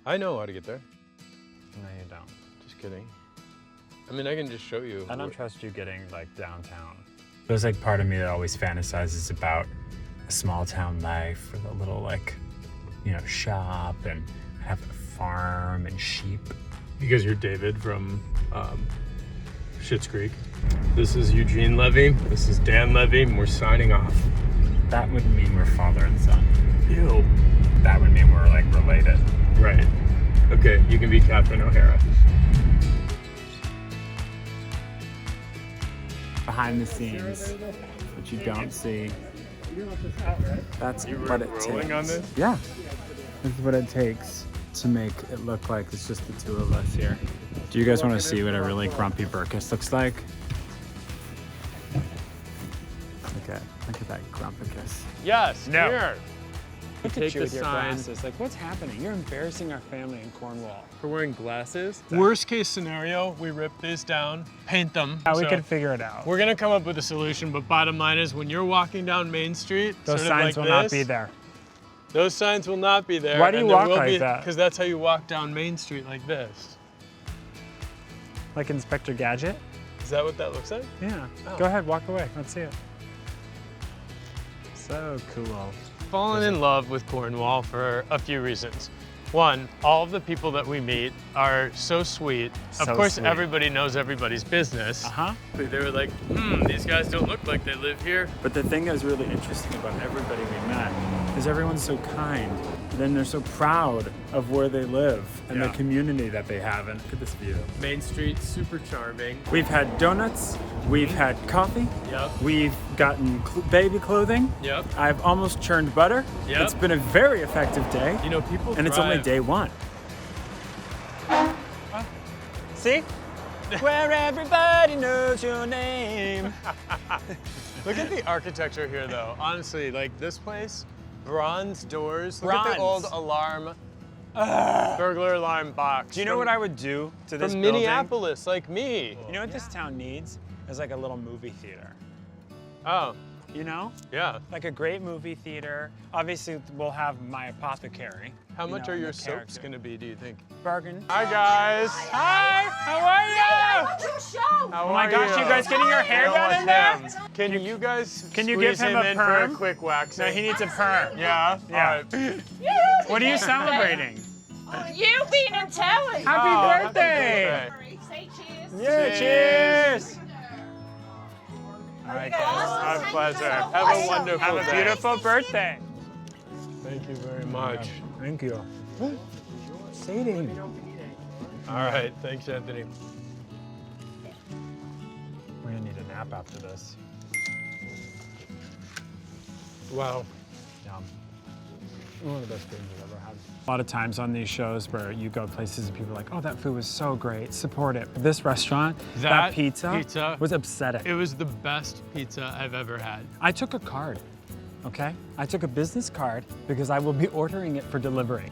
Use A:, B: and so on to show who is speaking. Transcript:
A: I know how to get there.
B: No, you don't.
A: Just kidding. I mean, I can just show you.
B: I don't trust you getting like downtown. There's like part of me that always fantasizes about a small town life with a little like, you know, shop and have a farm and sheep.
A: Because you're David from Schitt's Creek. This is Eugene Levy. This is Dan Levy, and we're signing off.
B: That would mean we're father and son.
A: Ew.
B: That would mean we're like related.
A: Right. Okay, you can be Catherine O'Hara.
B: Behind the scenes, what you don't see. That's what it takes.
A: Rolling on this?
B: Yeah. This is what it takes to make it look like it's just the two of us here. Do you guys want to see what a really grumpy Berkus looks like? Look at that grumpicus.
A: Yes,
B: No.
A: here.
B: Look
A: take
B: at you
A: the
B: with your
A: sign.
B: glasses. Like, what's happening? You're embarrassing our family in Cornwall.
A: For wearing glasses. Worst case scenario, we rip these down, paint them.
B: We
A: So
B: could figure it out.
A: we're gonna come up with a solution, but bottom line is when you're walking down Main Street,
B: Those
A: sort of
B: signs
A: like
B: will not
A: this,
B: be there.
A: Those signs will not be there.
B: Why do you walk like that?
A: Because that's how you walk down Main Street like this.
B: Like Inspector Gadget?
A: Is that what that looks like?
B: Yeah.
A: Oh.
B: Go ahead, walk away. Let's see it. So cool.
A: Fallen in love with Cornwall for a few reasons. One, all of the people that we meet are so sweet. Of
B: So
A: course,
B: sweet.
A: everybody knows everybody's business. They were like, these guys don't look like they live here.
B: But the thing that's really interesting about everybody we met is everyone's so kind. Then they're so proud of where they live and the
A: Yeah.
B: community that they have. And look at this view.
A: Main Street, super charming.
B: We've had donuts. We've had coffee.
A: Yep.
B: We've gotten baby clothing.
A: Yep.
B: I've almost churned butter.
A: Yep.
B: It's been a very effective day.
A: You know, people
B: And it's only day one. See? Where everybody knows your name.
A: Look at the architecture here, though. Honestly, like this place, bronze doors. Look at
B: Bronze.
A: the old alarm, burglar alarm box.
B: Do you know what I would do to this
A: from
B: building?
A: Minneapolis, like me.
B: You know what this town needs? Is like a little movie theater.
A: Oh,
B: You know?
A: yeah.
B: Like a great movie theater. Obviously, we'll have my apothecary.
A: How
B: you
A: much
B: know,
A: are
B: and
A: your
B: the
A: soaps
B: character.
A: gonna be, do you think?
B: Bargain.
A: Hi, guys.
B: Hi, how are you?
C: What's your show?
A: How
B: Oh my
A: are
B: gosh, you guys getting your hair done in there?
A: Can you guys
B: Can you
A: squeeze
B: give him
A: him
B: a
A: in
B: perm?
A: for a quick waxing?
B: No, he needs a perm.
A: Yeah?
B: Yeah.
A: All right.
B: What are you celebrating?
C: You being in telly.
B: Happy
A: Oh,
B: birthday!
C: Say cheers.
B: Yeah, cheers! All right, guys.
A: Our pleasure. Have a wonderful
B: Have a
A: day.
B: beautiful birthday.
A: Thank you very much.
B: Thank you. Seating.
A: All right. Thanks, Anthony.
B: We're gonna need a nap after this.
A: Wow.
B: Yum. One of the best foods I've ever had. A lot of times on these shows where you go places and people are like, oh, that food was so great, support it. This restaurant, that pizza was upsetting.
A: It was the best pizza I've ever had.
B: I took a card, okay? I took a business card because I will be ordering it for delivery.